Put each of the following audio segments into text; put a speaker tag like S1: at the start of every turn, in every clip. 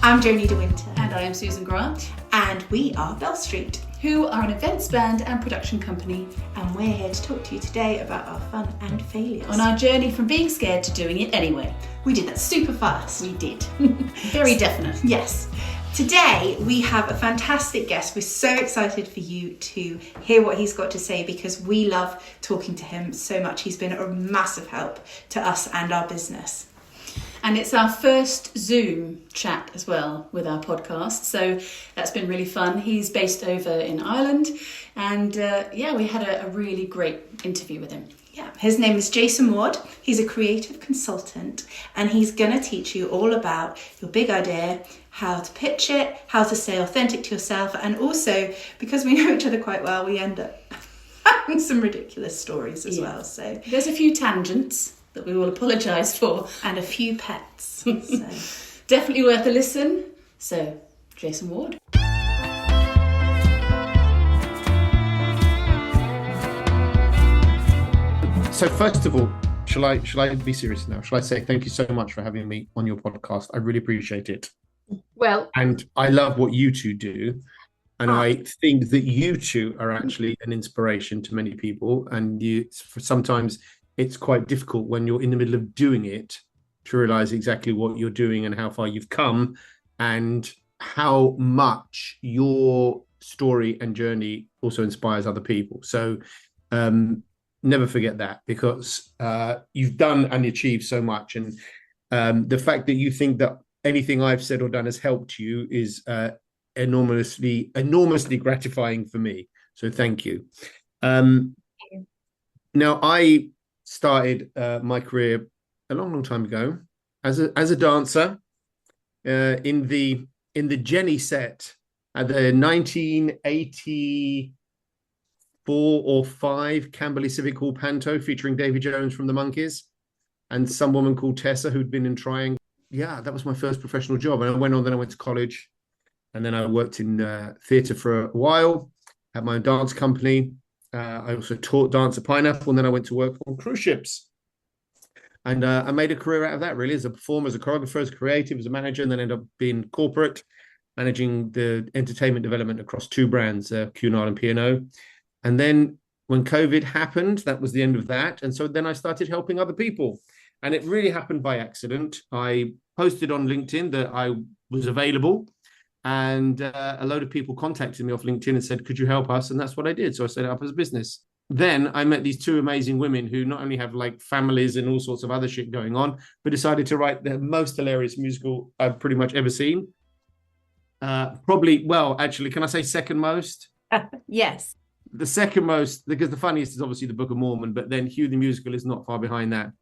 S1: I'm Joni De Winter.
S2: And I am Susan Grant.
S1: And we are Bell Street,
S2: who are an events band and production company.
S1: And we're here to talk to you today about our fun and failures.
S2: On our journey from being scared to doing it anyway.
S1: We did that super fast.
S2: We did. Very definite.
S1: Yes. Today we have a fantastic guest. We're so excited for you to hear what he's got to say because we love talking to him so much. He's been a massive help to us and our business.
S2: And it's our first Zoom chat as well with our podcast. So that's been really fun. He's based over in Ireland. And we had a really great interview with him.
S1: Yeah, his name is Jason Ward. He's a creative consultant and he's going to teach you all about your big idea, how to pitch it, how to stay authentic to yourself. And also, because we know each other quite well, we end up having some ridiculous stories as well. So
S2: there's a few tangents that we will apologise for.
S1: And a few pets. So
S2: definitely worth a listen. So, Jason Ward.
S3: So first of all, shall I be serious now? Shall I say thank you so much for having me on your podcast? I really appreciate it.
S2: Well,
S3: and I love what you two do. And I think that you two are actually an inspiration to many people. And sometimes it's quite difficult when you're in the middle of doing it to realize exactly what you're doing and how far you've come and how much your story and journey also inspires other people. So never forget that because you've done and achieved so much. And the fact that you think that anything I've said or done has helped you is enormously gratifying for me. So thank you. Now, I started my career a long time ago as a dancer in the Jenny set at the 1984 or 5 Camberley Civic Hall Panto featuring Davy Jones from the Monkees and some woman called Tessa who'd been in Triangle. Yeah, that was my first professional job. And then I went to college and then I worked in theatre for a while, had my own dance company. I also taught dance at Pineapple, and then I went to work on cruise ships. And I made a career out of that, really, as a performer, as a choreographer, as a creative, as a manager, and then ended up being corporate, managing the entertainment development across 2 brands, Cunard and P&O. And then when COVID happened, that was the end of that. And so then I started helping other people. And it really happened by accident. I posted on LinkedIn that I was available. And a load of people contacted me off LinkedIn and said, could you help us? And that's what I did. So I set it up as a business. Then I met these 2 amazing women who not only have like families and all sorts of other shit going on, but decided to write the most hilarious musical I've pretty much ever seen. Actually, can I say second most?
S1: Yes.
S3: The second most, because the funniest is obviously the Book of Mormon, but then Hugh the Musical is not far behind that.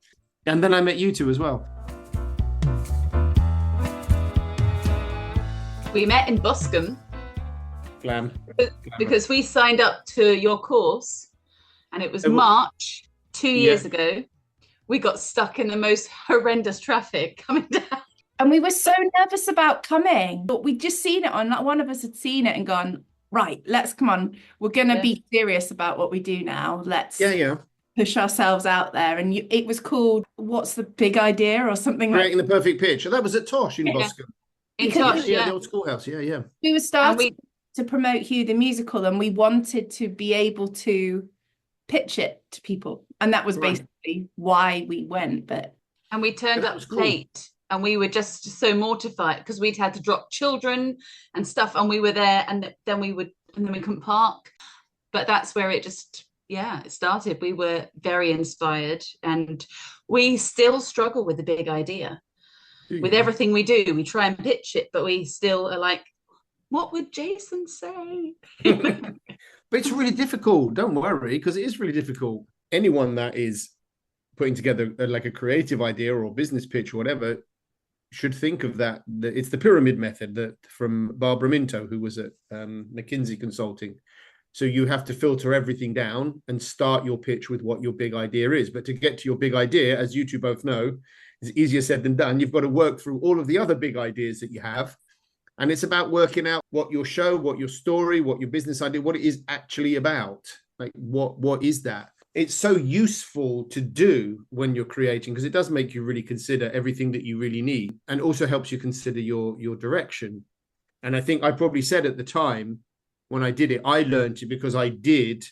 S3: And then I met you 2 as well.
S4: We met in Boscombe.
S3: Glam.
S4: Because we signed up to your course and it was March 2 years ago. We got stuck in the most horrendous traffic coming down.
S1: And we were so nervous about coming. But we'd just seen it on, not one of us had seen it and gone, right, come on. We're going to be serious about what we do now. Let's push ourselves out there. And it was called, what's the big idea or something like that?
S3: Creating the Perfect Pitch. And that was at Tosh in Boscombe.
S4: The
S3: old schoolhouse, yeah.
S1: We were starting to promote Hugh the Musical and we wanted to be able to pitch it to people. And that was basically why we went.
S4: And we turned up late and we were just so mortified because we'd had to drop children and stuff and we were there and then we couldn't park. But that's where it just, it started. We were very inspired and we still struggle with the big idea. With everything we do, we try and pitch it, but we still are like, what would Jason say?
S3: But it's really difficult. Don't worry, because it is really difficult. Anyone that is putting together like a creative idea or business pitch or whatever should think of that. It's the pyramid method from Barbara Minto, who was at McKinsey Consulting. So you have to filter everything down and start your pitch with what your big idea is. But to get to your big idea, as you two both know, is easier said than done. You've got to work through all of the other big ideas that you have. And it's about working out what your show, what your story, what your business idea, what it is actually about. Like, what is that? it's so useful to do when you're creating, because it does make you really consider everything that you really need, and also helps you consider your direction. And I think I probably said at the time when I did it, I learned it because I did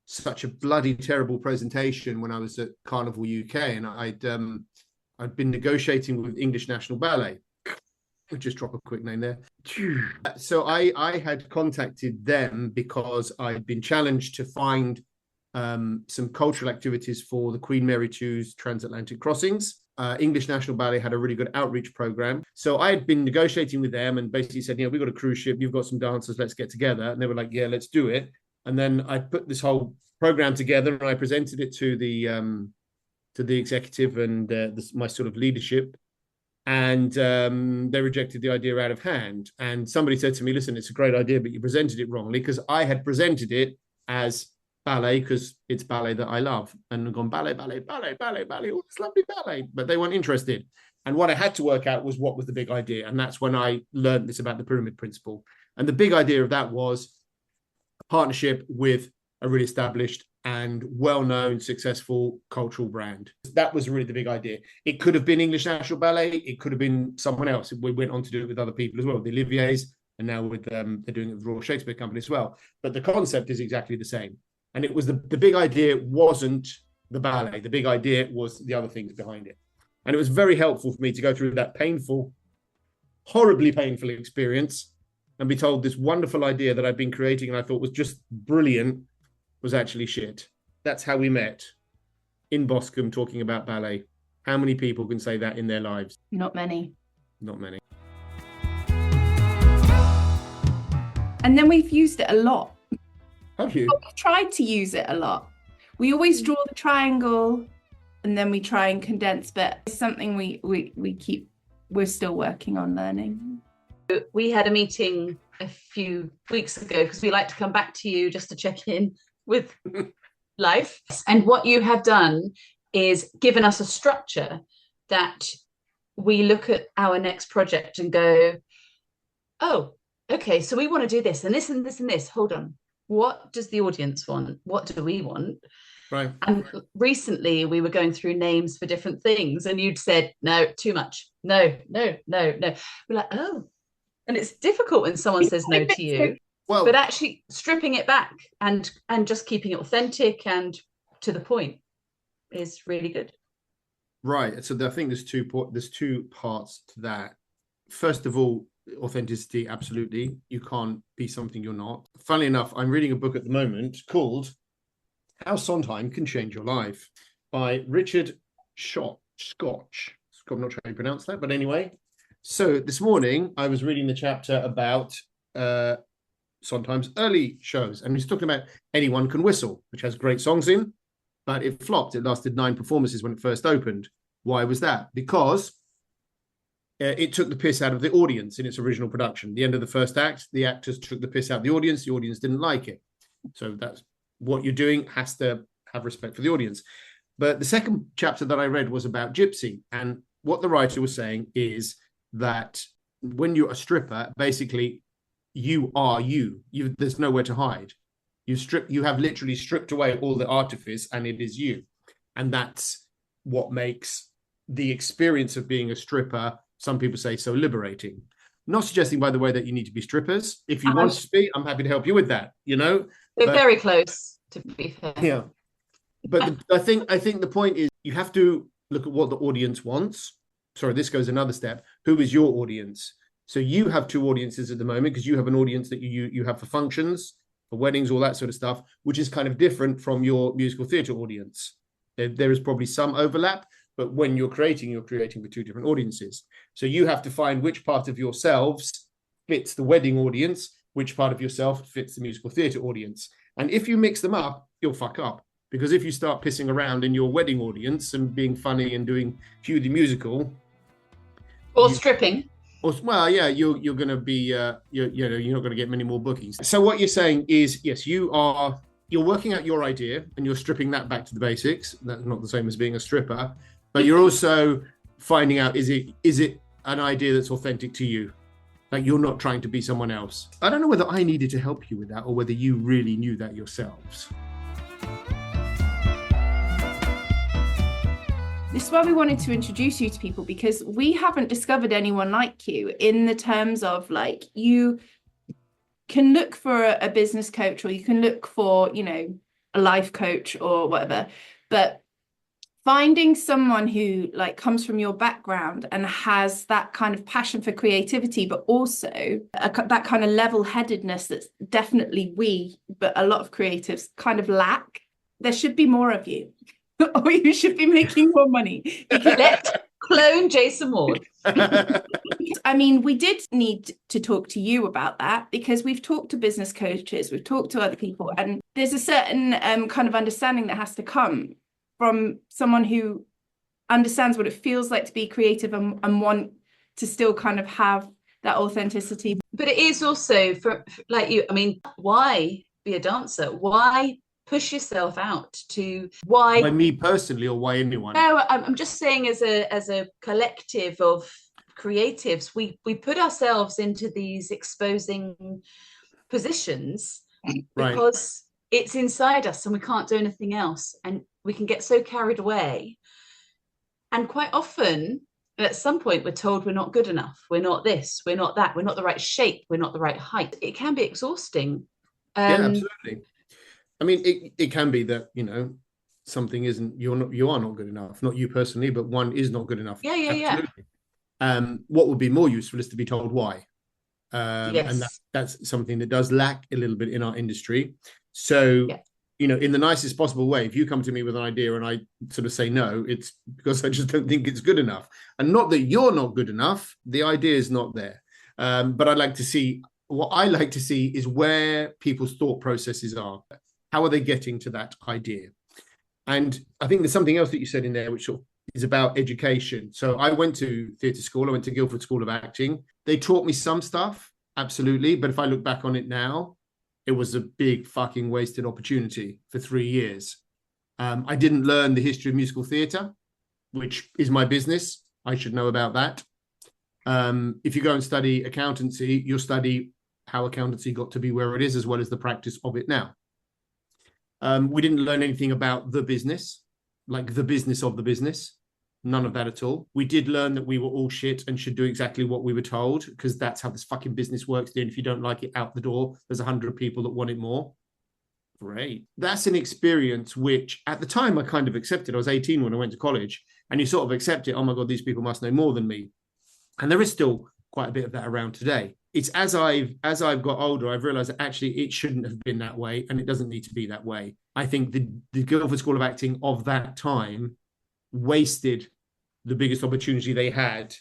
S3: such a bloody terrible presentation when I was at Carnival UK, and I'd been negotiating with English National Ballet. I'll just drop a quick name there. So I had contacted them because I'd been challenged to find some cultural activities for the Queen Mary II's transatlantic crossings. English National Ballet had a really good outreach program. So I had been negotiating with them and basically said, we've got a cruise ship, you've got some dancers, let's get together. And they were like, yeah, let's do it. And then I put this whole program together and I presented it to the executive and my sort of leadership. And they rejected the idea out of hand. And somebody said to me, listen, it's a great idea, but you presented it wrongly, because I had presented it as ballet because it's ballet that I love, and gone ballet, all this lovely ballet, but they weren't interested. And what I had to work out was what was the big idea, and that's when I learned this about the pyramid principle. And the big idea of that was a partnership with a really established and well-known, successful cultural brand. That was really the big idea. It could have been English National Ballet, it could have been someone else. We went on to do it with other people as well, the Oliviers, and now with they're doing it with the Royal Shakespeare Company as well. But the concept is exactly the same. And it was the big idea wasn't the ballet. The big idea was the other things behind it. And it was very helpful for me to go through that painful, horribly painful experience and be told this wonderful idea that I'd been creating and I thought was just brilliant was actually shit. That's how we met in Boscombe talking about ballet. How many people can say that in their lives?
S1: Not many.
S3: Not many.
S1: And then we've used it a lot.
S3: Have you?
S1: We've tried to use it a lot. We always draw the triangle and then we try and condense, but it's something we're still working on learning.
S4: We had a meeting a few weeks ago because we like to come back to you just to check in with life. And what you have done is given us a structure that we look at our next project and go, oh, okay, so we want to do this and this and this and this. Hold on. What does the audience want? What do we want?
S3: Right.
S4: And recently we were going through names for different things and you'd said, no, too much. No. We're like, oh. And it's difficult when someone says no to you. Well, but actually stripping it back and just keeping it authentic and to the point is really good.
S3: Right. So I think there's two parts to that. First of all, authenticity, absolutely. You can't be something you're not. Funnily enough, I'm reading a book at the moment called How Sondheim Can Change Your Life by Richard Scotch. I'm not sure how you pronounce that, but anyway. So this morning I was reading the chapter about Sondheim's early shows, and he's talking about Anyone Can Whistle, which has great songs in, but it flopped. It lasted 9 performances when it first opened. Why was that? Because it took the piss out of the audience in its original production. The end of the first act, the actors took the piss out of the audience didn't like it. So that's what you're doing, has to have respect for the audience. But the second chapter that I read was about Gypsy, and what the writer was saying is that when you're a stripper, basically you are you. There's nowhere to hide. You have literally stripped away all the artifice and it is you. And that's what makes the experience of being a stripper, some people say, so liberating. Not suggesting, by the way, that you need to be strippers. If you want to be, I'm happy to help you with that,
S4: We're very close, to be fair.
S3: Yeah. But I think the point is you have to look at what the audience wants. Sorry, this goes another step. Who is your audience? So you have 2 audiences at the moment because you have an audience that you have for functions, for weddings, all that sort of stuff, which is kind of different from your musical theatre audience. There is probably some overlap, but when you're creating for 2 different audiences. So you have to find which part of yourselves fits the wedding audience, which part of yourself fits the musical theatre audience. And if you mix them up, you'll fuck up. Because if you start pissing around in your wedding audience and being funny and doing Hugh the Musical,
S4: or stripping,
S3: well, yeah, you're going to be, you're not going to get many more bookings. So what you're saying is, yes, you're working out your idea and you're stripping that back to the basics. That's not the same as being a stripper, but you're also finding out, is it an idea that's authentic to you? Like you're not trying to be someone else. I don't know whether I needed to help you with that or whether you really knew that yourselves.
S1: This is why we wanted to introduce you to people, because we haven't discovered anyone like you, in the terms of, like, you can look for a business coach, or you can look for, you know, a life coach or whatever, but finding someone who, like, comes from your background and has that kind of passion for creativity, but also that kind of level-headedness that's definitely but a lot of creatives kind of lack. There should be more of you. Or you should be making more money.
S4: Let's clone Jason Ward.
S1: I mean, we did need to talk to you about that, because we've talked to business coaches, we've talked to other people, and there's a certain kind of understanding that has to come from someone who understands what it feels like to be creative and want to still kind of have that authenticity.
S4: But it is also for like you, I mean, why be a dancer? Why push yourself out to why
S3: me personally, or why anyone?
S4: No, I'm just saying, as a collective of creatives, we put ourselves into these exposing positions because it's inside us and we can't do anything else, and we can get so carried away, and quite often at some point we're told we're not good enough, we're not this, we're not that, we're not the right shape, we're not the right height. It can be exhausting.
S3: Yeah, absolutely. I mean, it can be that, you know, something isn't, you are not good enough. Not you personally, but one is not good enough.
S4: Yeah.
S3: What would be more useful is to be told why.
S4: Yes.
S3: And that's something that does lack a little bit in our industry. So, you know, in the nicest possible way, if you come to me with an idea and I sort of say no, it's because I just don't think it's good enough. And not that you're not good enough, the idea is not there. But what I like to see is where people's thought processes are. How are they getting to that idea? And I think there's something else that you said in there, which sort of is about education. So I went to theatre school. I went to Guildford School of Acting. They taught me some stuff, absolutely. But if I look back on it now, it was a big fucking wasted opportunity for 3 years. I didn't learn the history of musical theatre, which is my business. I should know about that. If you go and study accountancy, you'll study how accountancy got to be where it is, as well as the practice of it now. We didn't learn anything about the business, like the business of the business. None of that at all. We did learn that we were all shit and should do exactly what we were told, because that's how this fucking business works. Then if you don't like it, out the door, there's 100 people that want it more. Great. That's an experience which at the time I kind of accepted. I was 18 when I went to college, and you sort of accept it. Oh my God, these people must know more than me. And there is still quite a bit of that around today. It's as I've got older, I've realized that actually it shouldn't have been that way, and it doesn't need to be that way. I think the Guildford School of Acting of that time wasted the biggest opportunity they had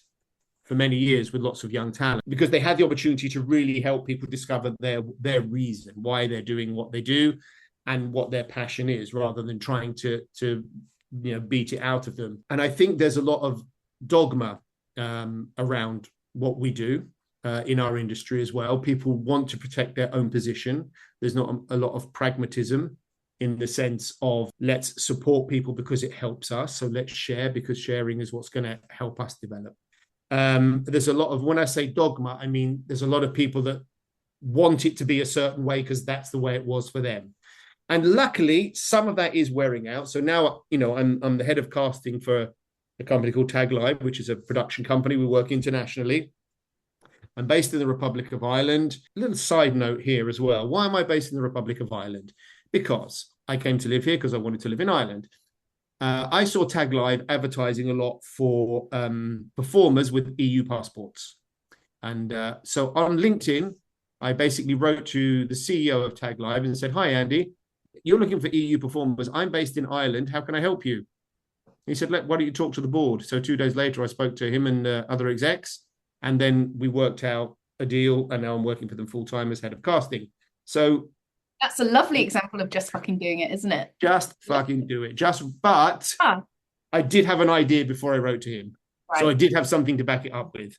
S3: for many years with lots of young talent, because they had the opportunity to really help people discover their reason, why they're doing what they do and what their passion is, rather than trying to beat it out of them. And I think there's a lot of dogma around what we do in our industry as well. People want to protect their own position. There's not a lot of pragmatism in the sense of, let's support people because it helps us. So let's share, because sharing is what's going to help us develop. There's a lot of, when I say dogma, I mean, there's a lot of people that want it to be a certain way because that's the way it was for them. And luckily, some of that is wearing out. So now, you know, I'm the head of casting for a company called Tag Live, which is a production company. We work internationally. I'm based in the Republic of Ireland. A little side note here as well. Why am I based in the Republic of Ireland? Because I came to live here because I wanted to live in Ireland. I saw Tag Live advertising a lot for performers with EU passports. And so on LinkedIn, I basically wrote to the CEO of Tag Live and said, "Hi, Andy, you're looking for EU performers. I'm based in Ireland. How can I help you?" He said, "Why don't you talk to the board?" So 2 days later, I spoke to him and other execs. And then we worked out a deal, and now I'm working for them full-time as head of casting. So
S1: that's a lovely example of just fucking doing it, isn't it?
S3: Just fucking do it. But I did have an idea before I wrote to him. Right. So I did have something to back it up with.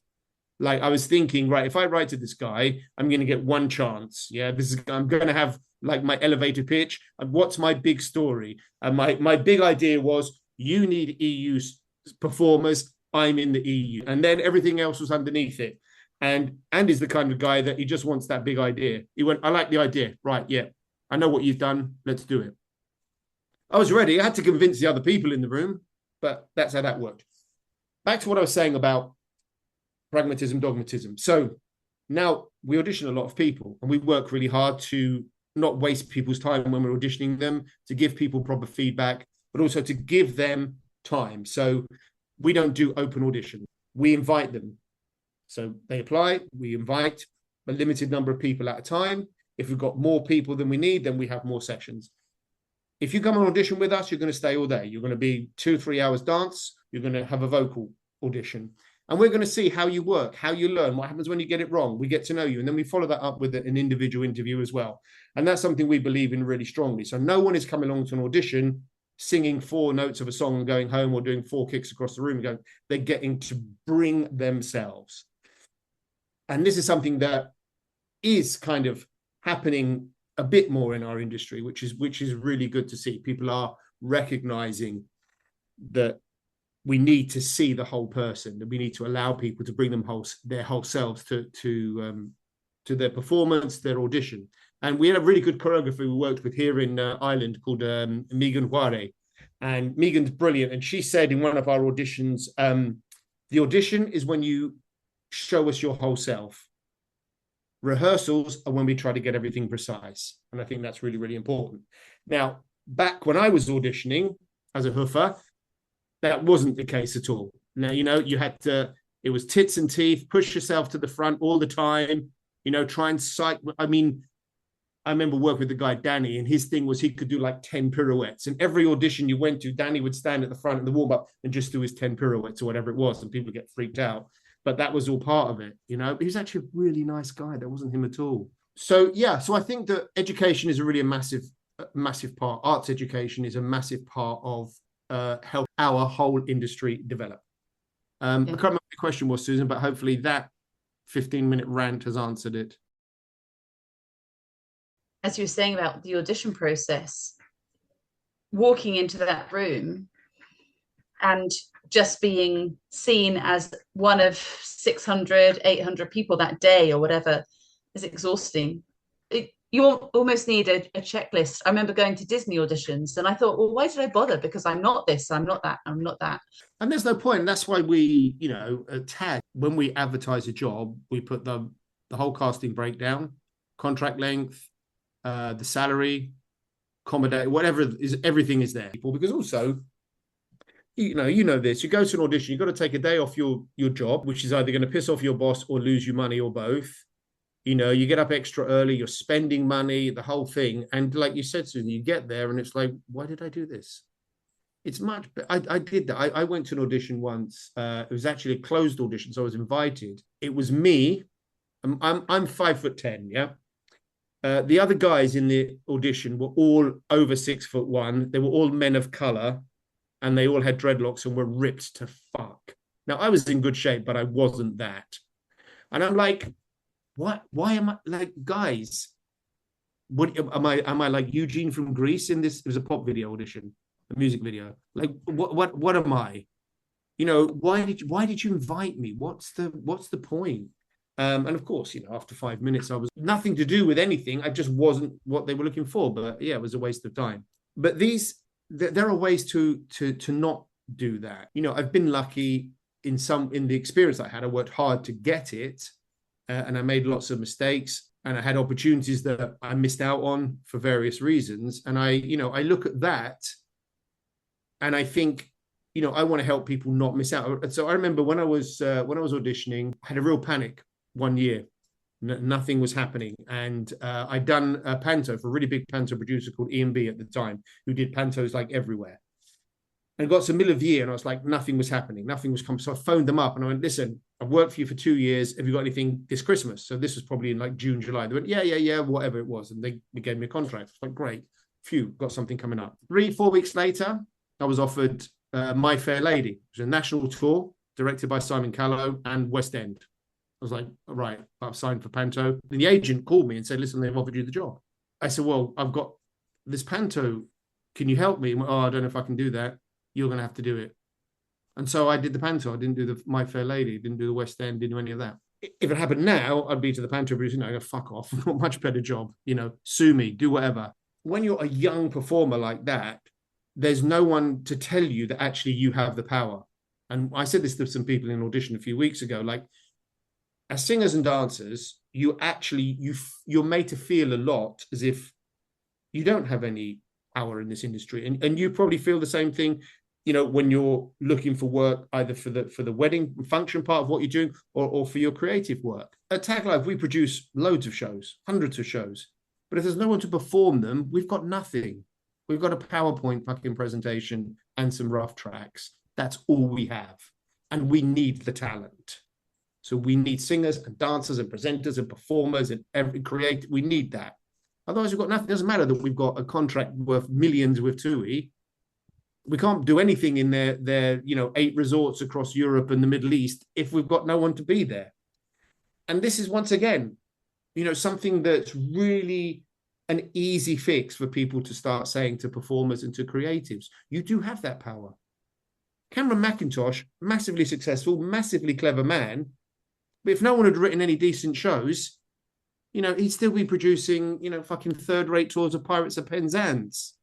S3: Like, I was thinking, right, if I write to this guy, I'm going to get one chance. Yeah, I'm going to have like my elevator pitch. And what's my big story? And my big idea was, you need EU performers. I'm in the EU. And then everything else was underneath it. And Andy's the kind of guy that he just wants that big idea. He went, "I like the idea. Right, yeah. I know what you've done. Let's do it." I was ready. I had to convince the other people in the room, but that's how that worked. Back to what I was saying about pragmatism, dogmatism. So now we audition a lot of people, and we work really hard to not waste people's time when we're auditioning them, to give people proper feedback, but also to give them time. So we don't do open audition. We invite them. So they apply, we invite a limited number of people at a time. If we've got more people than we need, then we have more sessions. If you come on audition with us, you're going to stay all day. You're going to be 2-3 hours dance. You're going to have a vocal audition. And we're going to see how you work, how you learn, what happens when you get it wrong. We get to know you. And then we follow that up with an individual interview as well. And that's something we believe in really strongly. So no one is coming along to an audition, singing 4 notes of a song and going home, or doing 4 kicks across the room and going. They're getting to bring themselves. And this is something that is kind of happening a bit more in our industry, which is really good to see. People are recognizing that we need to see the whole person, that we need to allow people to bring their whole selves to their performance, their audition. And we had a really good choreographer we worked with here in Ireland called Megan Ware. And Megan's brilliant. And she said in one of our auditions, the audition is when you show us your whole self. Rehearsals are when we try to get everything precise. And I think that's really, really important. Now, back when I was auditioning as a hoofer, that wasn't the case at all. Now, you had to, it was tits and teeth, push yourself to the front all the time, try and sight. I mean, I remember working with the guy, Danny, and his thing was he could do like 10 pirouettes. And every audition you went to, Danny would stand at the front of the warm-up and just do his 10 pirouettes or whatever it was. And people get freaked out. But that was all part of it, He was actually a really nice guy. That wasn't him at all. So, yeah, so I think that education is really a massive part. Arts education is a massive part of help our whole industry develop. I can't remember what the question was, Susan, but hopefully that 15-minute rant has answered it.
S4: As you were saying about the audition process, walking into that room and just being seen as one of 600, 800 people that day or whatever is exhausting. You almost need a checklist. I remember going to Disney auditions and I thought, well, why did I bother? Because I'm not this, I'm not that, I'm not that.
S3: And there's no point. And that's why we, tag. When we advertise a job, we put the whole casting breakdown, contract length, the salary, accommodate, whatever is, everything is there. Because also, you know this, you go to an audition, you've got to take a day off your job, which is either going to piss off your boss or lose you money or both. You get up extra early, you're spending money, the whole thing. And like you said, Susan, you get there and it's like, why did I do this? It's much, I did that. I went to an audition once. It was actually a closed audition, so I was invited. It was me. I'm 5'10", yeah? The other guys in the audition were all over 6'1". They were all men of color. And they all had dreadlocks and were ripped to fuck. Now, I was in good shape, but I wasn't that. And I'm like, what? Why am I like, guys? What am I like Eugene from Greece in this? It was a pop video audition, a music video. Like, what am I? Why did you invite me? What's the point? And of course, after 5 minutes, I was nothing to do with anything. I just wasn't what they were looking for. But yeah, it was a waste of time. But there are ways to not do that. I've been lucky in the experience I had. I worked hard to get it, and I made lots of mistakes, and I had opportunities that I missed out on for various reasons. And I look at that, and I think, I want to help people not miss out. So I remember when I was auditioning, I had a real panic one year. Nothing was happening. And I'd done a panto for a really big panto producer called Ian B at the time, who did pantos like everywhere. And it got to the middle of the year and I was like, nothing was happening. Nothing was coming. So I phoned them up and I went, listen, I've worked for you for 2 years. Have you got anything this Christmas? So this was probably in like June, July. They went, yeah, whatever it was. And they gave me a contract. It's like, great. Phew, got something coming up. 3-4 weeks later, I was offered My Fair Lady, which is a national tour directed by Simon Callow and West End. I was like, all right, I've signed for panto. And the agent called me and said, listen, they've offered you the job. I said, well, I've got this panto. Can you help me? Went, I don't know if I can do that. You're going to have to do it. And so I did the panto. I didn't do the My Fair Lady, didn't do the West End, didn't do any of that. If it happened now, I'd be to the panto producer, go, fuck off. I've got a much better job. Sue me, do whatever. When you're a young performer like that, there's no one to tell you that actually you have the power. And I said this to some people in audition a few weeks ago, like, as singers and dancers, you're made to feel a lot as if you don't have any power in this industry. And you probably feel the same thing, when you're looking for work, either for the wedding function part of what you're doing, or for your creative work. At Tag Live, we produce loads of shows, hundreds of shows. But if there's no one to perform them, we've got nothing. We've got a PowerPoint fucking presentation and some rough tracks. That's all we have. And we need the talent. So we need singers and dancers and presenters and performers and we need that. Otherwise, we've got nothing. It doesn't matter that we've got a contract worth millions with TUI. We can't do anything in their 8 resorts across Europe and the Middle East if we've got no one to be there. And this is, once again, something that's really an easy fix for people to start saying to performers and to creatives. You do have that power. Cameron McIntosh, massively successful, massively clever man. But if no one had written any decent shows, he'd still be producing, fucking third-rate tours of Pirates of Penzance.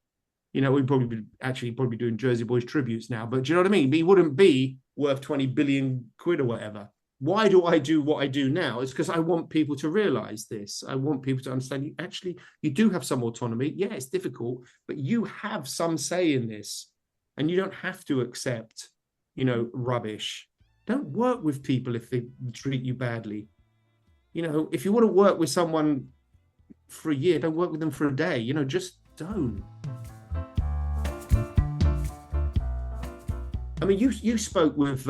S3: We'd probably be doing Jersey Boys tributes now, but do you know what I mean? But he wouldn't be worth 20 billion quid or whatever. Why do I do what I do now? It's because I want people to realize this. I want people to understand you do have some autonomy. Yeah, it's difficult, but you have some say in this, and you don't have to accept, rubbish. Don't work with people if they treat you badly. If you want to work with someone for a year, don't work with them for a day. Just don't. I mean, you spoke with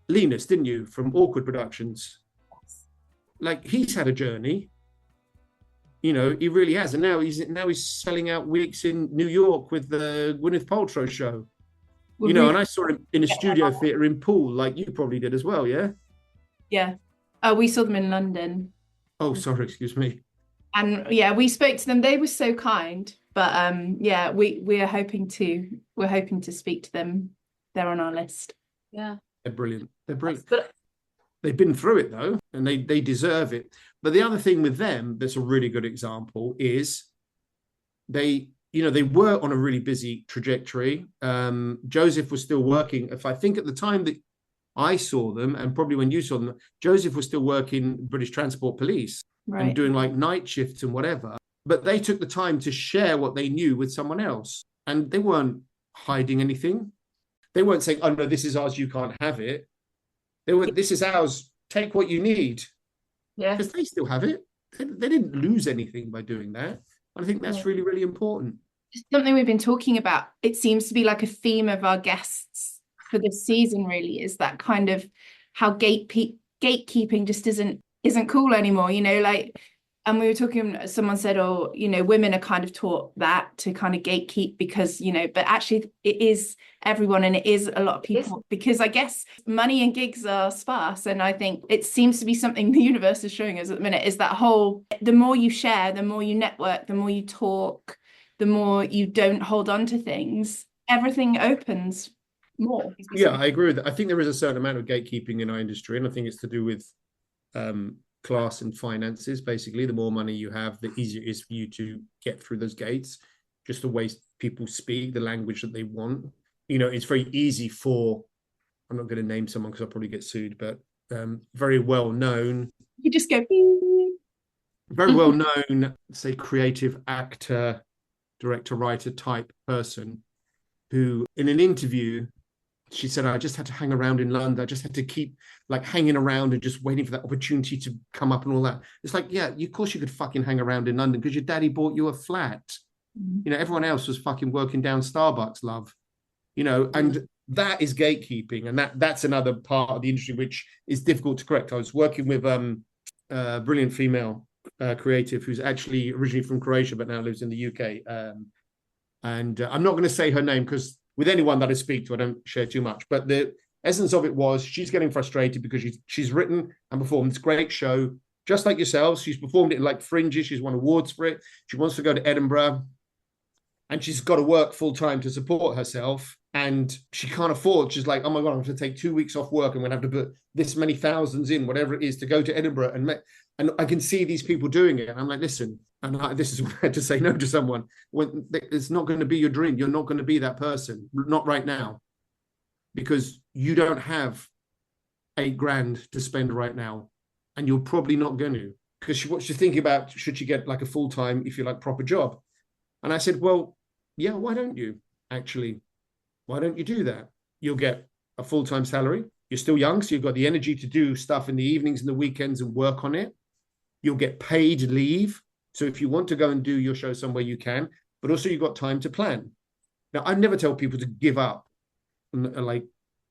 S3: Linus, didn't you, from Awkward Productions?
S2: Yes.
S3: Like, he's had a journey. He really has, and now he's selling out weeks in New York with the Gwyneth Paltrow show. And I saw him in a studio theatre in Poole, like you probably did as well, yeah?
S1: Yeah. We saw them in London.
S3: Oh, sorry, excuse me.
S1: And yeah, we spoke to them. They were so kind. But we're hoping to speak to them. They're on our list.
S4: Yeah.
S3: They're brilliant. They've been through it though, and they deserve it. But the other thing with them that's a really good example is they were on a really busy trajectory. Joseph was still working. If I think at the time that I saw them, and probably when you saw them, Joseph was still working British Transport Police, right, and doing like night shifts and whatever. But they took the time to share what they knew with someone else, and they weren't hiding anything. They weren't saying, "Oh no, this is ours, you can't have it." They were, "This is ours, take what you need."
S4: Yeah,
S3: because they still have it. They didn't lose anything by doing that. I think that's really, really important.
S1: Something we've been talking about, it seems to be like a theme of our guests for this season, really, is that kind of how gatekeeping just isn't cool anymore, and we were talking, someone said, women are kind of taught that to kind of gatekeep because, but actually it is everyone, and it is a lot of people, because I guess money and gigs are sparse. And I think it seems to be something the universe is showing us at the minute, is that whole, the more you share, the more you network, the more you talk, the more you don't hold on to things, everything opens more.
S3: Yeah, I agree with that. I think there is a certain amount of gatekeeping in our industry, and I think it's to do with class and finances. Basically, the more money you have, the easier it is for you to get through those gates. Just the way people speak, the language that they want. It's very easy for, I'm not going to name someone because I'll probably get sued, but very well known.
S1: You just go.
S3: Very well known, say, creative actor, director, writer type person who, in an interview, she said, "I just had to hang around in London. I just had to keep like hanging around and just waiting for that opportunity to come up and all that." It's like, yeah, of course you could fucking hang around in London because your daddy bought you a flat. Everyone else was fucking working down Starbucks, love. And that is gatekeeping. And that's another part of the industry which is difficult to correct. I was working with a brilliant female creative who's actually originally from Croatia but now lives in the UK. And I'm not going to say her name because with anyone that I speak to, I don't share too much. But the essence of it was she's getting frustrated because she's written and performed this great show, just like yourselves. She's performed it in like fringes. She's won awards for it. She wants to go to Edinburgh. And she's got to work full time to support herself. And she can't afford. She's like, "Oh my God, I'm going to take 2 weeks off work. I'm going to have to put this many thousands in, whatever it is, to go to Edinburgh." And And I can see these people doing it. And I'm like, listen, this is where I had to say no to someone. When it's not going to be your dream. You're not going to be that person. Not right now. Because you don't have $8,000 to spend right now. And you're probably not going to. Because what she's thinking about, should she get like a full-time, if you like, proper job? And I said, well, yeah, why don't you? Actually, why don't you do that? You'll get a full-time salary. You're still young, so you've got the energy to do stuff in the evenings and the weekends and work on it. You'll get paid leave. So if you want to go and do your show somewhere, you can, but also you've got time to plan. Now, I never tell people to give up like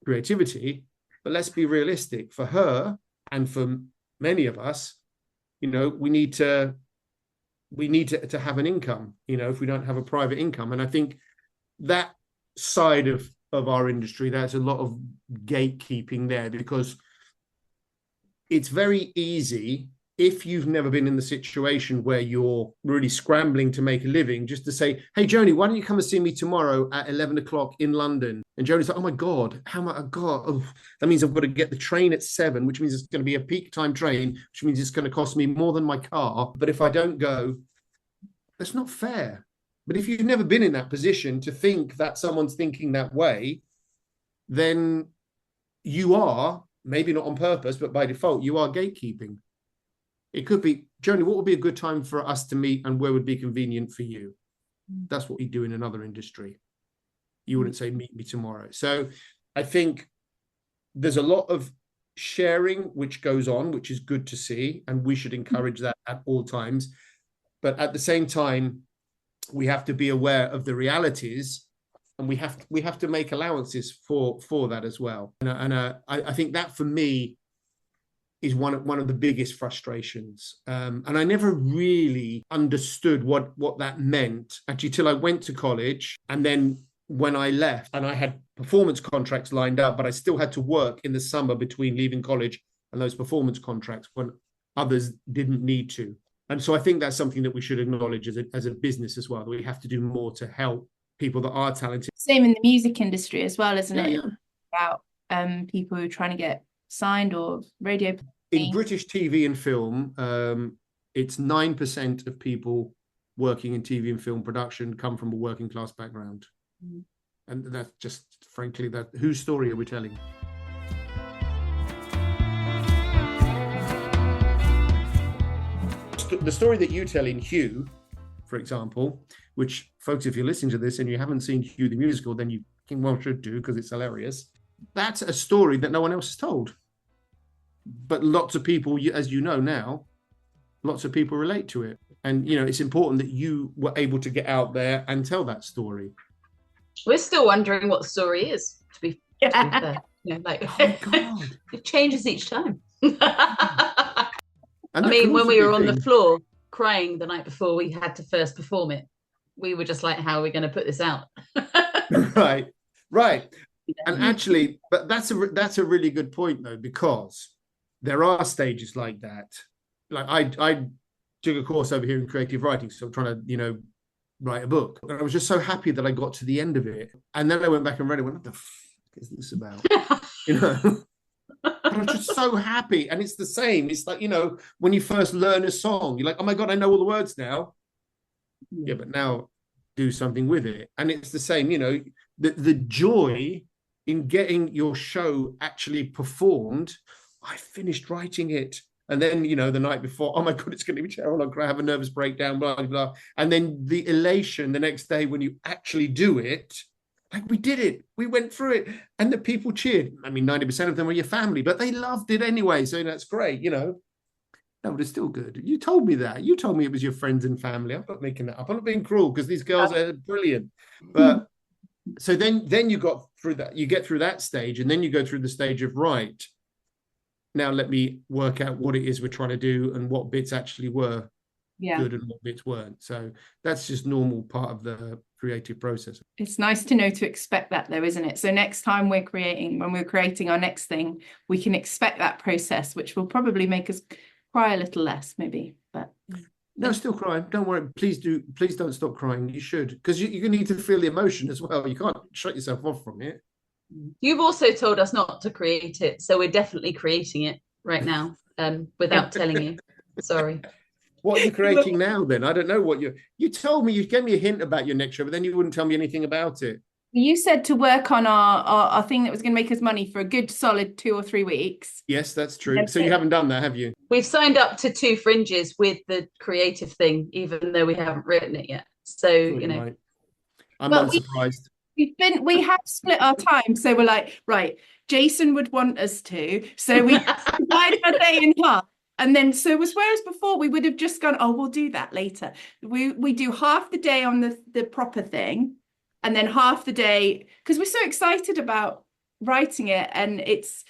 S3: creativity, but let's be realistic. For her and for many of us, you know, we need to have an income, you know, if we don't have a private income. And I think that side of our industry, there's a lot of gatekeeping there, because it's very easy, if you've never been in the situation where you're really scrambling to make a living, just to say, hey, Joni, why don't you come and see me tomorrow at 11 o'clock in London? And Joni's like, oh my God, how am I? God, oh, that means I've got to get the train at 7, which means it's going to be a peak time train, which means it's going to cost me more than my car. But if I don't go, that's not fair. But if you've never been in that position to think that someone's thinking that way, then you are, maybe not on purpose, but by default, you are gatekeeping. It could be, Joni, what would be a good time for us to meet and where would be convenient for you? That's what we do in another industry. You wouldn't say, meet me tomorrow. So I think there's a lot of sharing which goes on, which is good to see. And we should encourage that at all times. But at the same time, we have to be aware of the realities, and we have to make allowances for that as well. And I think that for me is one of the biggest frustrations. And I never really understood what that meant actually till I went to college. And then when I left, and I had performance contracts lined up, but I still had to work in the summer between leaving college and those performance contracts when others didn't need to. And so I think that's something that we should acknowledge as a business as well, that we have to do more to help people that are talented.
S1: Same in the music industry as well, isn't it?
S3: Yeah.
S1: About people who are trying to get signed or radio.
S3: In British TV and film, it's 9% of people working in TV and film production come from a working class background. Mm. And that's just, frankly, that whose story are we telling? The story that you tell in Hugh, for example, which, folks, if you're listening to this and you haven't seen Hugh the musical, then you well should do, because it's hilarious. That's a story that no one else has told. But lots of people, as you know now, lots of people relate to it. And, you know, it's important that you were able to get out there and tell that story.
S4: We're still wondering what the story is, to be fair. You know, like, oh my God. It changes each time. I mean, when we were on the floor crying the night before we had to first perform it, we were just like, how are we going to put this out?
S3: Right. And actually, but that's a really good point, though, because there are stages like that. Like I took a course over here in creative writing, so I'm trying to, you know, write a book. And I was just so happy that I got to the end of it. And then I went back and read it, what the fuck is this about? You know? And I'm just so happy. And it's the same. It's like, you know, when you first learn a song, you're like, oh my God, I know all the words now. Yeah, but now do something with it. And it's the same, you know, the joy in getting your show actually performed. I finished writing it. And then, you know, the night before, oh my God, it's going to be terrible. I'm going to have a nervous breakdown, blah, blah, blah. And then the elation the next day when you actually do it, like, we did it. We went through it. And the people cheered. I mean, 90% of them were your family, but they loved it anyway. So that's great, you know. No, but it's still good. You told me that. You told me it was your friends and family. I'm not making that up. I'm not being cruel, because these girls are brilliant. But so then you got through that. You get through that stage, and then you go through the stage of, right, now let me work out what it is we're trying to do and what bits actually were good and what bits weren't. So that's just normal part of the creative process.
S1: It's nice to know to expect that, though, isn't it? So next time when we're creating our next thing, we can expect that process, which will probably make us cry a little less, maybe. But
S3: no, still crying. Don't worry. Please don't stop crying. You should, because you need to feel the emotion as well. You can't shut yourself off from it.
S4: You've also told us not to create it, so we're definitely creating it right now, without telling you. Sorry.
S3: What are you creating now then? I don't know what you told me, you gave me a hint about your next show, but then you wouldn't tell me anything about it.
S1: You said to work on our thing that was going to make us money for a good solid 2 or 3 weeks.
S3: Yes, that's true. So you haven't done that, have you?
S4: We've signed up to 2 fringes with the creative thing, even though we haven't written it yet. So, you know.
S3: Right. I'm
S1: But
S3: unsurprised.
S1: we have split our time. So we're like, right, Jason would want us to. So we divide our day in half. And then whereas before we would have just gone, oh, we'll do that later. We do half the day on the proper thing, and then half the day, because we're so excited about writing it, and it's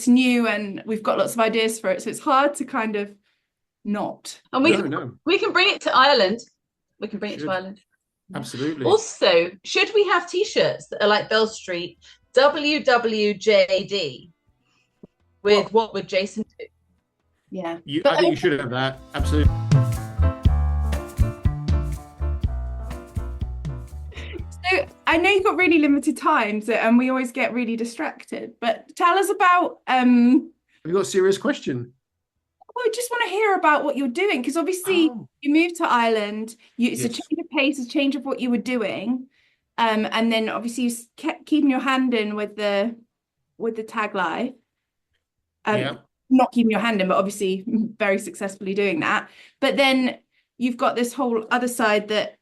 S1: new and we've got lots of ideas for it. So it's hard to kind of not.
S4: And we can bring it to Ireland. We can bring it to Ireland.
S3: Absolutely.
S4: Also, should we have t-shirts that are like Bell Street WWJD with what would Jason do?
S1: Yeah.
S3: I think you should have that. Absolutely.
S1: So I know you've got really limited time, and we always get really distracted, but tell us about
S3: Have you got a serious question?
S1: well, I just want to hear about what you're doing, because obviously you moved to Ireland, it's a change of pace, a change of what you were doing. And then obviously you kept keeping your hand in with the tag life. Not keeping your hand in, but obviously very successfully doing that. But then you've got this whole other side that,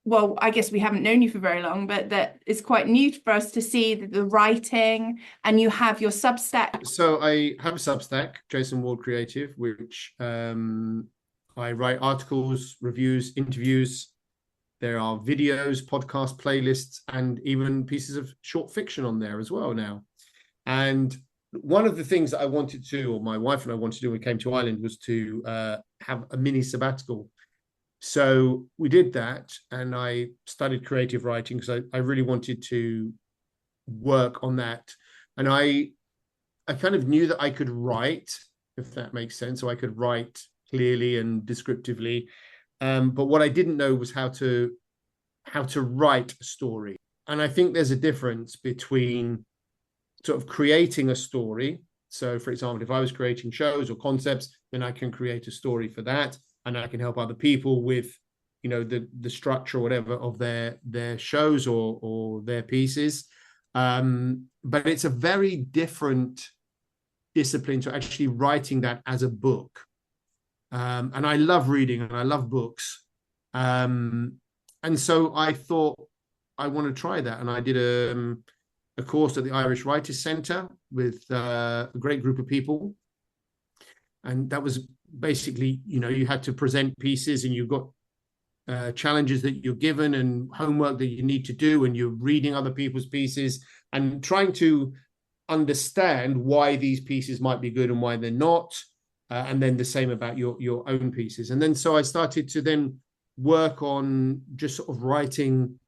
S1: well, I guess we haven't known you for very long, but that is quite new for us to see the writing, and you have your Substack.
S3: So I have a Substack, Jason Ward Creative, which I write articles, reviews, interviews. There are videos, podcast playlists, and even pieces of short fiction on there as well now. And one of the things that I wanted to, or my wife and I wanted to do when we came to Ireland, was to have a mini sabbatical. So we did that, and I studied creative writing because I really wanted to work on that. And I kind of knew that I could write, if that makes sense. So I could write clearly and descriptively. But what I didn't know was how to write a story. And I think there's a difference between sort of creating a story. So, for example, if I was creating shows or concepts, then I can create a story for that, and I can help other people with, you know, the structure or whatever of their shows or their pieces. But it's a very different discipline to actually writing that as a book. And I love reading and I love books. And so I thought I want to try that. And I did a course at the Irish Writers Centre with a great group of people. And that was basically, you know, you had to present pieces, and you've got challenges that you're given and homework that you need to do, and you're reading other people's pieces and trying to understand why these pieces might be good and why they're not. And then the same about your own pieces. And then so I started to then work on just sort of writing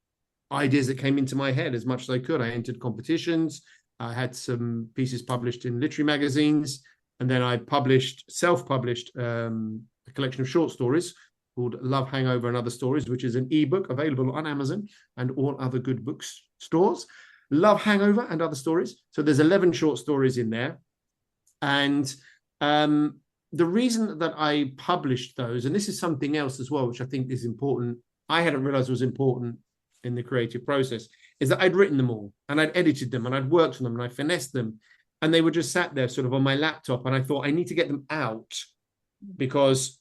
S3: ideas that came into my head as much as I could. I entered competitions. I had some pieces published in literary magazines. And then I self-published a collection of short stories called Love, Hangover and Other Stories, which is an ebook available on Amazon and all other good bookstores. Love, Hangover and Other Stories. So there's 11 short stories in there. And the reason that I published those, and this is something else as well, which I think is important, I hadn't realized was important in the creative process, is that I'd written them all and I'd edited them and I'd worked on them and I finessed them. And they were just sat there sort of on my laptop. And I thought, I need to get them out because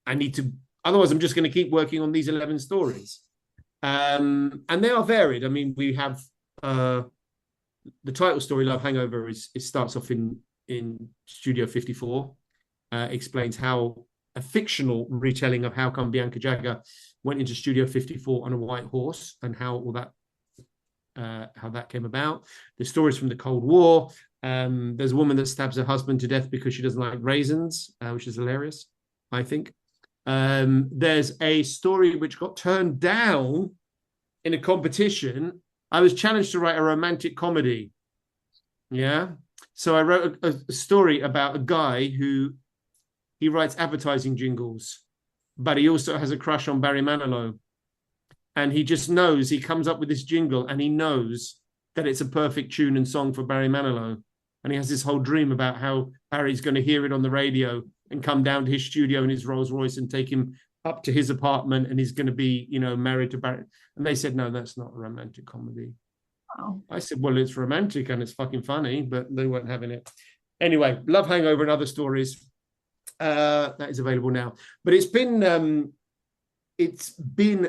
S3: I need to, otherwise I'm just going to keep working on these 11 stories. And they are varied. I mean, we have the title story, Love Hangover, it starts off in Studio 54, explains how a fictional retelling of how come Bianca Jagger went into Studio 54 on a white horse and how all that how that came about. The stories from the Cold War. There's a woman that stabs her husband to death because she doesn't like raisins, which is hilarious, I think. There's a story which got turned down in a competition. I was challenged to write a romantic comedy. Yeah. So I wrote a story about a guy who he writes advertising jingles, but he also has a crush on Barry Manilow. And he just knows, he comes up with this jingle and he knows that it's a perfect tune and song for Barry Manilow. And he has this whole dream about how Barry's going to hear it on the radio and come down to his studio in his Rolls Royce and take him up to his apartment, and he's going to be, you know, married to Barry. And they said, no, that's not a romantic comedy.
S4: Oh.
S3: I said, well, it's romantic and it's fucking funny, but they weren't having it. Anyway, Love Hangover and Other Stories. That is available now. But it's been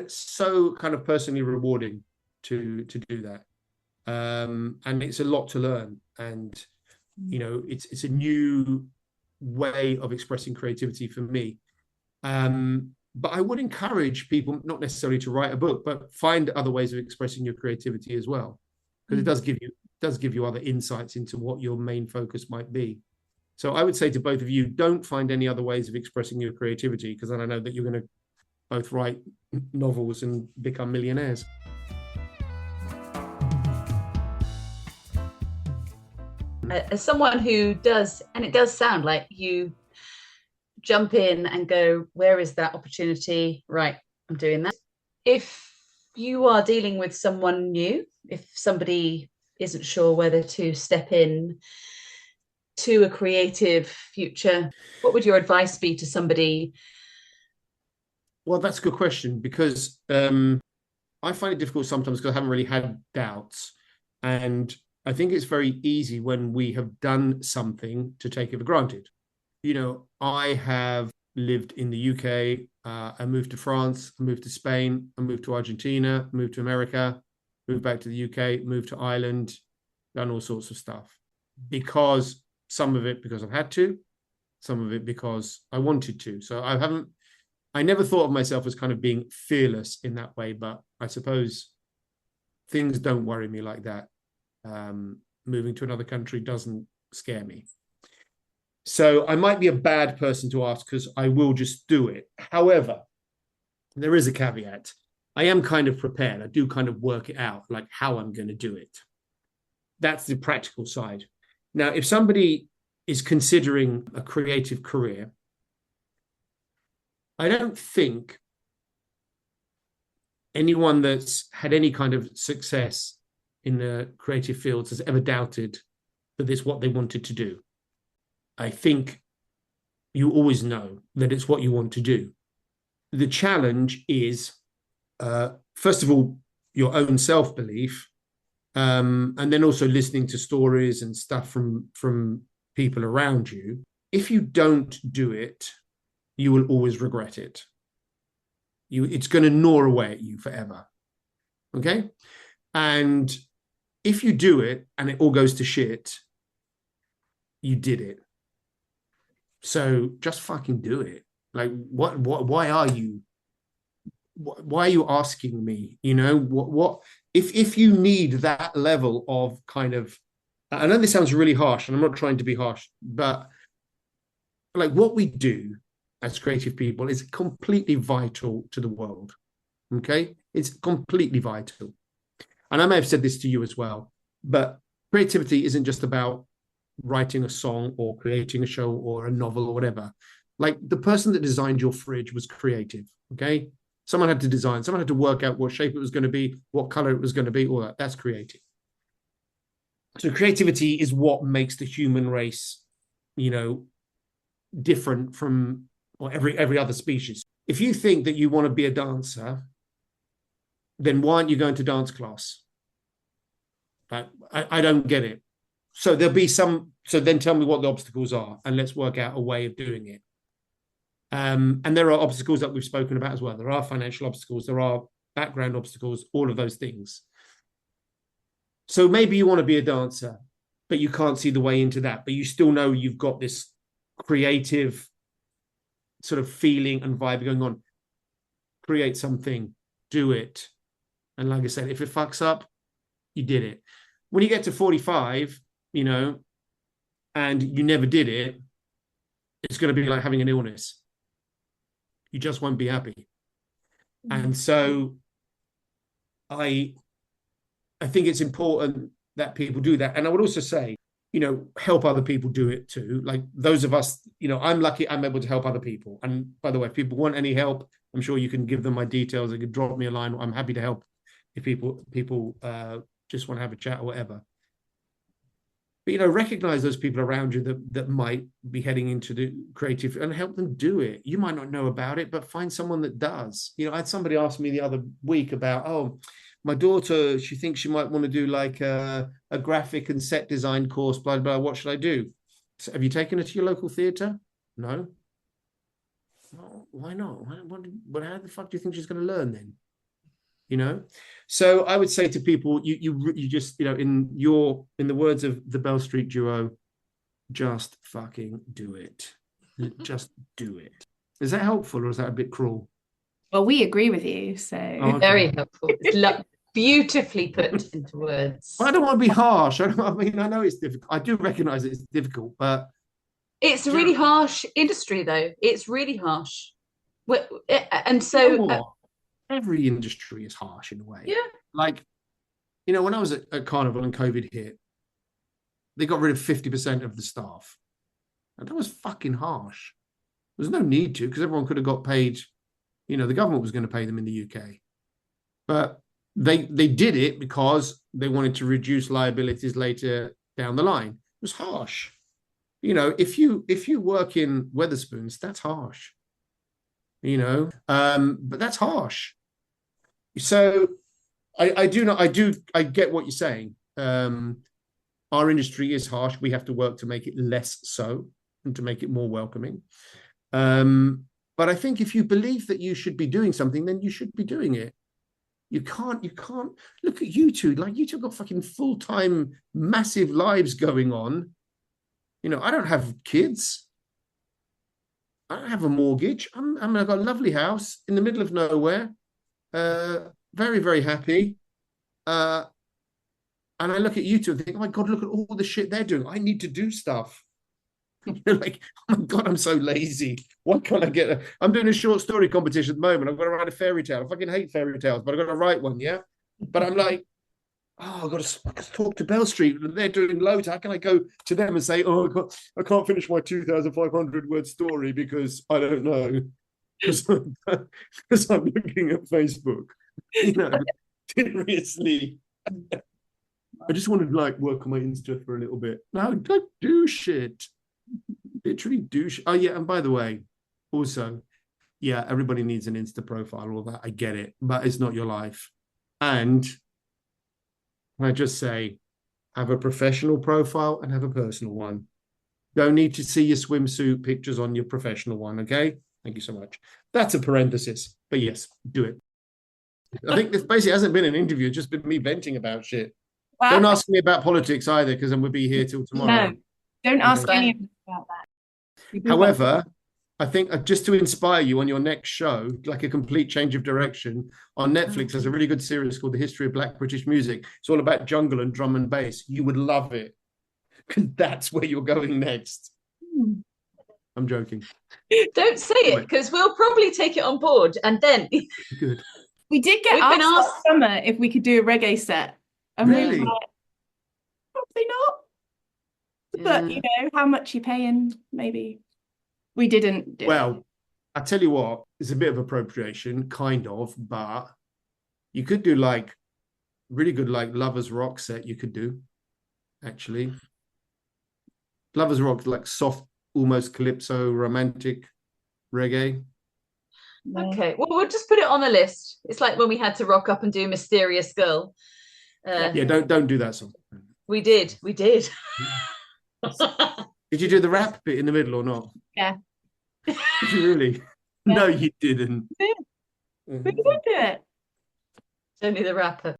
S3: so kind of personally rewarding to do that. And it's a lot to learn. And, you know, it's a new way of expressing creativity for me. But I would encourage people not necessarily to write a book, but find other ways of expressing your creativity as well, because it does give you other insights into what your main focus might be. So I would say to both of you, don't find any other ways of expressing your creativity, because then I know that you're going to both write novels and become millionaires.
S4: As someone who does, and it does sound like you jump in and go, where is that opportunity? Right, I'm doing that. If you are dealing with someone new, if somebody isn't sure whether to step in to a creative future, what would your advice be to somebody?
S3: Well, that's a good question, because I find it difficult sometimes because I haven't really had doubts. And I think it's very easy when we have done something to take it for granted. You know, I have lived in the UK, I moved to France, I moved to Spain, I moved to Argentina, moved to America, moved back to the UK, moved to Ireland, done all sorts of stuff. Because some of it because I've had to, some of it because I wanted to. So I never thought of myself as kind of being fearless in that way, but I suppose things don't worry me like that. Moving to another country doesn't scare me. So I might be a bad person to ask, because I will just do it. However, there is a caveat. I am kind of prepared. I do kind of work it out, like how I'm going to do it. That's the practical side. Now, if somebody is considering a creative career, I don't think anyone that's had any kind of success in the creative fields has ever doubted that it's what they wanted to do. I think you always know that it's what you want to do. The challenge is, first of all, your own self-belief, and then also listening to stories and stuff from people around you. If you don't do it, you will always regret it. It's going to gnaw away at you forever. Okay? And if you do it and it all goes to shit, you did it. So just fucking do it. Like, why are you asking me? You know, what if you need that level of kind of, I know this sounds really harsh, and I'm not trying to be harsh, but like what we do as creative people is completely vital to the world. Okay? It's completely vital. And I may have said this to you as well, but creativity isn't just about writing a song or creating a show or a novel or whatever. Like, the person that designed your fridge was creative. Okay? Someone had to work out what shape it was going to be, what color it was going to be, all that. That's creative. So creativity is what makes the human race, you know, different from every other species. If you think that you want to be a dancer, then why aren't you going to dance class? I don't get it. So so then tell me what the obstacles are, and let's work out a way of doing it. And there are obstacles that we've spoken about as well. There are financial obstacles, there are background obstacles, all of those things. So maybe you want to be a dancer, but you can't see the way into that, but you still know you've got this creative sort of feeling and vibe going on. Create something, do it. And like I said, if it fucks up, you did it. When you get to 45, you know, and you never did it, it's going to be like having an illness. You just won't be happy. And so I think it's important that people do that. And I would also say, you know, help other people do it too. Like those of us, you know, I'm lucky I'm able to help other people. And by the way, if people want any help, I'm sure you can give them my details. They could drop me a line. I'm happy to help if people just want to have a chat or whatever. But But, recognize those people around you that might be heading into the creative and help them do it. You might not know about it, but find someone that does. I had somebody ask me the other week about, my daughter, she thinks she might want to do like a graphic and set design course, blah, blah, what should I do? So have you taken her to your local theatre? No. Well, why not? But how the fuck do you think she's going to learn then? So I would say to people, you just, in the words of the Bell Street duo, just fucking do it. Just do it. Is that helpful, or is that a bit cruel?
S1: Well, we agree with you, so
S3: Okay.
S4: Very helpful. It's beautifully put into words.
S3: Well, I don't want to be harsh. I know it's difficult. I do recognize it's difficult, but
S4: it's a really harsh industry, though. It's really harsh. And so
S3: every industry is harsh in a way.
S4: Yeah.
S3: Like, when I was at Carnival and COVID hit, they got rid of 50% of the staff. And that was fucking harsh. There's no need to, because everyone could have got paid. The government was going to pay them in the UK. But they did it because they wanted to reduce liabilities later down the line. It was harsh. If you work in Wetherspoons, that's harsh. But that's harsh. So I get what you're saying. Our industry is harsh. We have to work to make it less so and to make it more welcoming. But I think if you believe that you should be doing something, then you should be doing it. You can't look at you two. Like, you two got fucking full-time, massive lives going on. I don't have kids. I don't have a mortgage. I've got a lovely house in the middle of nowhere. Very, very happy. And I look at you two and think, oh my God, look at all the shit they're doing. I need to do stuff. You're like, oh my God, I'm so lazy. Why can't I I'm doing a short story competition at the moment. I've got to write a fairy tale. I fucking hate fairy tales, but I've got to write one, yeah? But I'm like, I've got to talk to Bell Street. They're doing loads. How can I go to them and say, I can't finish my 2,500 word story because I don't know. Because I'm looking at Facebook. Seriously. I just wanted to work on my Insta for a little bit. No, don't do shit. Literally do shit. Oh yeah, and by the way, also, yeah, everybody needs an Insta profile, all that. I get it, but it's not your life. And I just say, have a professional profile and have a personal one. Don't need to see your swimsuit pictures on your professional one, okay? Thank you so much. That's a parenthesis, but yes, do it. I think this basically hasn't been an interview, it's just been me venting about shit. Wow. Don't ask me about politics either, because then we'll be here till tomorrow.
S1: No, don't ask anyone about that.
S3: However, I think just to inspire you on your next show, like a complete change of direction, on Netflix, there's a really good series called The History of Black British Music. It's all about jungle and drum and bass. You would love it, because that's where you're going next. I'm joking.
S4: Don't say it, because we'll probably take it on board, and then...
S3: Good.
S1: We did get asked last summer if we could do a reggae set. And
S3: really?
S1: We were like, probably not. But, how much you paying, maybe. We didn't do it.
S3: I tell you what, it's a bit of appropriation, kind of, but you could do really good Lovers Rock set you could do, actually. Lovers Rock, soft, almost calypso, romantic reggae.
S4: Okay, well, we'll just put it on the list. It's like when we had to rock up and do Mysterious Girl.
S3: Yeah, don't do that song.
S4: We did.
S3: Did you do the rap bit in the middle or not?
S1: Yeah.
S3: Did you really? Yeah. No, you didn't.
S1: We did do it.
S4: Only the rapper.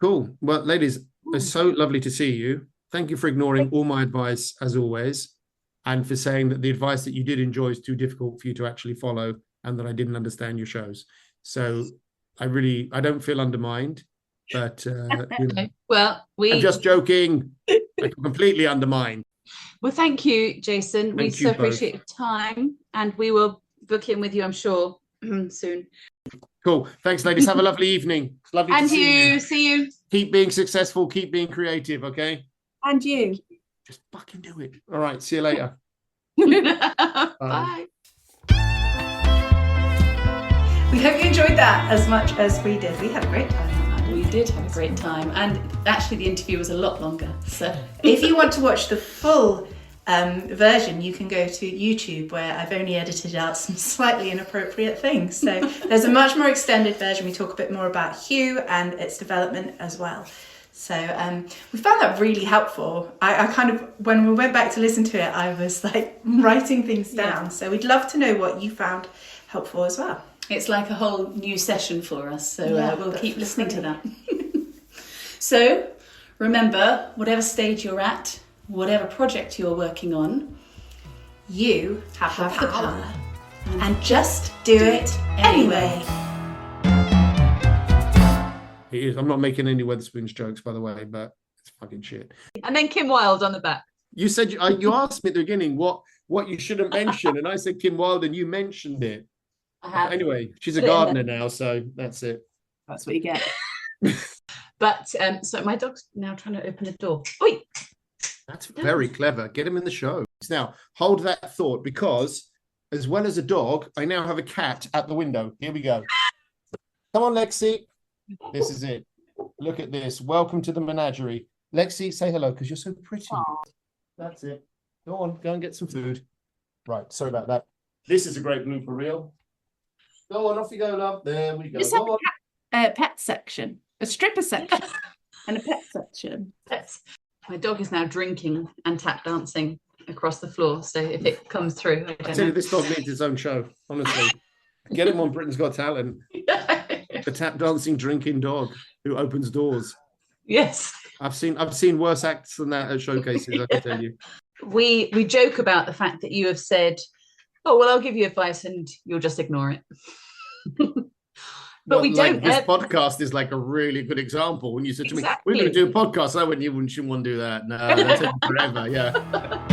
S3: Cool. Well, ladies, it's so lovely to see you. Thank you for ignoring all my advice, as always, and for saying that the advice that you did enjoy is too difficult for you to actually follow, and that I didn't understand your shows. So I don't feel undermined, but
S4: well,
S3: I'm just joking. I feel completely undermined.
S4: Well, thank you, Jason. We so appreciate your time, and we will book in with you, I'm sure, soon.
S3: Cool. Thanks, ladies. Have a lovely evening. It's lovely to see you.
S4: See you.
S3: Keep being successful. Keep being creative, okay?
S1: And you.
S3: Just fucking do it. All right. See you later.
S4: Bye.
S1: We hope you enjoyed that as much as we did. We had a great time on that.
S2: did have a great time, and actually the interview was a lot longer. So
S1: if you want to watch the full version, you can go to YouTube, where I've only edited out some slightly inappropriate things. So there's a much more extended version. We talk a bit more about Hugh and its development as well. So we found that really helpful. I kind of, when we went back to listen to it, I was like writing things down.
S2: Yeah.
S1: So we'd love to know what you found helpful as well.
S2: it's like a whole new session for us. So we'll keep listening to that. So remember, whatever stage you're at, whatever project you're working on,
S1: You have
S2: the power.
S1: And just do it anyway.
S3: It is. I'm not making any Wetherspoons jokes, by the way, but it's fucking shit.
S4: And then Kim Wilde on the back.
S3: You said you asked me at the beginning what you shouldn't mention, and I said Kim Wilde, and you mentioned it.
S4: I have.
S3: Anyway, she's a gardener now, so that's it.
S2: That's what you get.
S4: But so my dog's now trying to open the door. Oi!
S3: That's very clever. Get him in the show. Now, hold that thought, because as well as a dog, I now have a cat at the window. Here we go. Come on, Lexi. This is it. Look at this. Welcome to the menagerie. Lexi, say hello, because you're so pretty.
S4: Aww.
S3: That's it. Go on, go and get some food. Right, sorry about that. This is a great blooper reel. Go on, off you go, love. There we go.
S1: Just
S3: Go on.
S1: have a pet section, a stripper section, and a pet section.
S4: My dog is now drinking and tap dancing across the floor. So if it comes through, I
S3: I
S4: don't
S3: tell you,
S4: know.
S3: this dog needs its own show, honestly. Get him on Britain's Got Talent. The tap dancing drinking dog who opens doors.
S4: Yes.
S3: I've seen worse acts than that at showcases, I can tell you.
S4: We joke about the fact that you have said, "Oh well, I'll give you advice and you'll just ignore it." But we don't.
S3: This podcast is like a really good example. When you said to me,
S4: Exactly.
S3: "We're going to do a podcast," I went, "You shouldn't want to do that. No, that'll take forever." Yeah.